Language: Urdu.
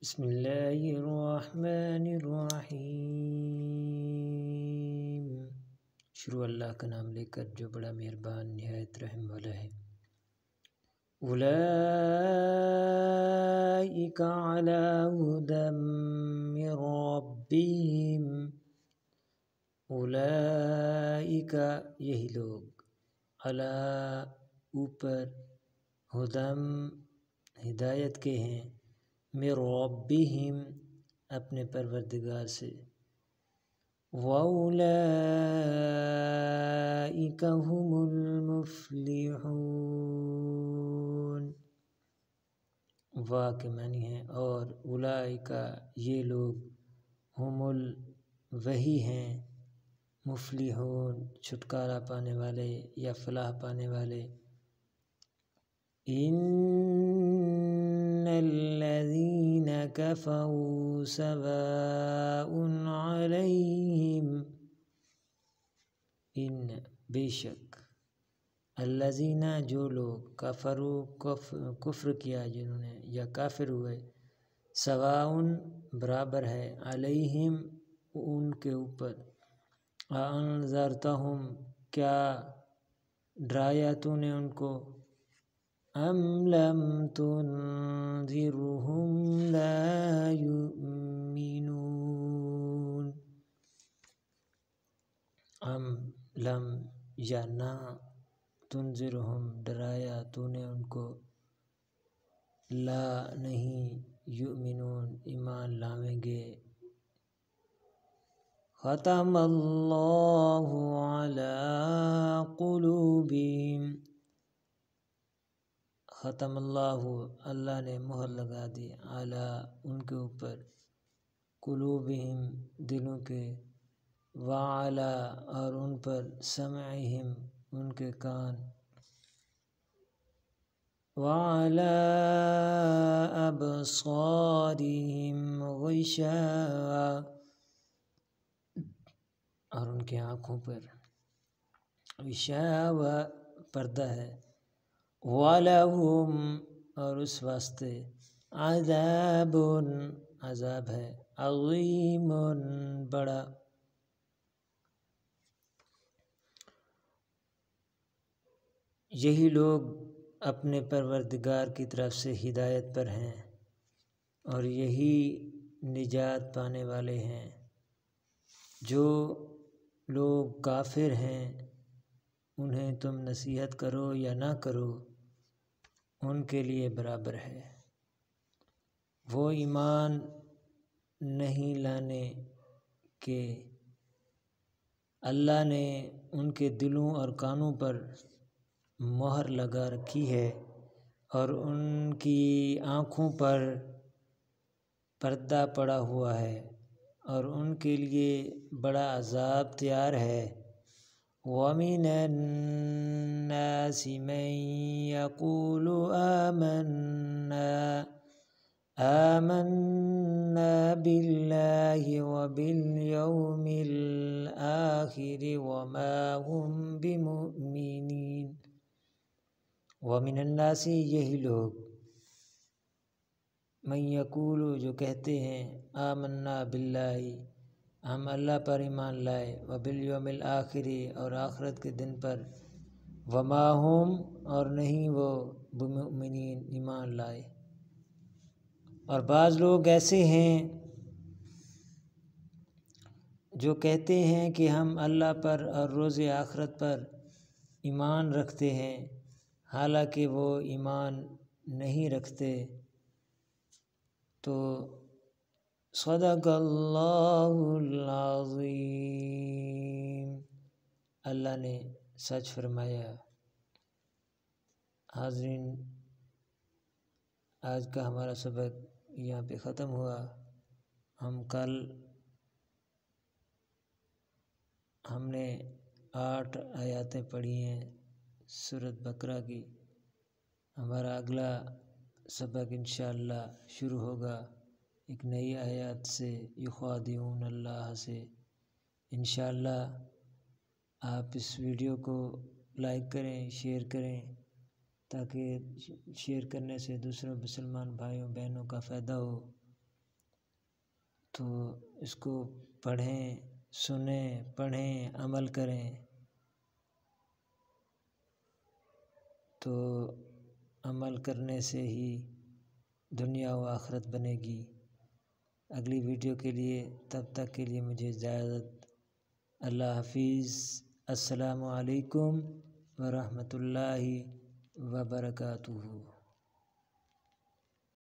بسم اللہ الرحمن الرحیم۔ شروع اللہ کا نام لے کر جو بڑا مہربان نہایت رحم والا ہے۔ اولئک علی ھدی من ربہم، اولئک یہی لوگ، علی اوپر، ھدی ہدایت کے ہیں، من ربہم اپنے پروردگار سے، وَأُولَئِکَ هُمُ الْمُفْلِحُونَ۔ وا کے معنی ہے اور اولئک یہ لوگ، ہم وہی ہیں، مفلحون چھٹکارا پانے والے یا فلاح پانے والے۔ ان الذین کفروا سواء علیہم، ان بے شک، الذین جو لوگ، کفروا کفر کیا جنہوں نے یا کافر ہوئے، سواء برابر ہے، علیہم ان کے اوپر، انذرتہم کیا ڈرایا تو نے ان کو، ام لم تنذرہم لا یؤمنون، ام لم یا نہ، تنذرہم ڈرایا تو نے ان کو، لا نہیں، یؤمنون ایمان لاویں گے۔ ختم اللہ علی قلوبہم، ختم اللہ اللہ نے مہر لگا دی، علی ان کے اوپر، قلوبہم دلوں کے، وعلی اور ان پر، سمعہم ان کے کان، وعلی ابصارہم غشاوہ اور ان کے آنکھوں پر غشاوہ پردہ ہے، وَلَهُمْ اور اس واسطے، عذاب عذاب ہے، عظیم بڑا۔ یہی لوگ اپنے پروردگار کی طرف سے ہدایت پر ہیں اور یہی نجات پانے والے ہیں۔ جو لوگ کافر ہیں انہیں تم نصیحت کرو یا نہ کرو ان کے لیے برابر ہے، وہ ایمان نہیں لانے کے، اللہ نے ان کے دلوں اور کانوں پر مہر لگا رکھی ہے اور ان کی آنکھوں پر پردہ پڑا ہوا ہے اور ان کے لیے بڑا عذاب تیار ہے۔ وَمِنَ النَّاسِ مَن يَقُولُ آمَنَّا بِاللَّهِ وَبِالْيَوْمِ الْآخِرِ وَمَا هُمْ بِمُؤْمِنِينَ۔ وَمِنَ النَّاسِ یہی لوگ، من یقول جو کہتے ہیں، آمنا باللہ ہم اللہ پر ایمان لائے، وبالیوم الآخر اور آخرت کے دن پر، وما ہم اور نہیں وہ، بمؤمنین ایمان لائے۔ اور بعض لوگ ایسے ہیں جو کہتے ہیں کہ ہم اللہ پر اور روز آخرت پر ایمان رکھتے ہیں، حالانکہ وہ ایمان نہیں رکھتے۔ تو صدق اللہ العظیم، اللہ نے سچ فرمایا۔ حاضرین، آج کا ہمارا سبق یہاں پہ ختم ہوا۔ ہم نے 8 آیاتیں پڑھی ہیں سورۃ بقرہ کی۔ ہمارا اگلا سبق انشاءاللہ شروع ہوگا ایک نئی آیات سے، یخادعون اللہ سے۔ انشاءاللہ آپ اس ویڈیو کو لائک کریں، شیئر کریں، تاکہ شیئر کرنے سے دوسروں مسلمان بھائیوں بہنوں کا فائدہ ہو۔ تو اس کو پڑھیں، سنیں، پڑھیں، عمل کریں، تو عمل کرنے سے ہی دنیا و آخرت بنے گی۔ اگلی ویڈیو کے لیے تب تک کے لیے مجھے اجازت۔ اللہ حافظ۔ السلام علیکم ورحمۃ اللہ وبرکاتہ۔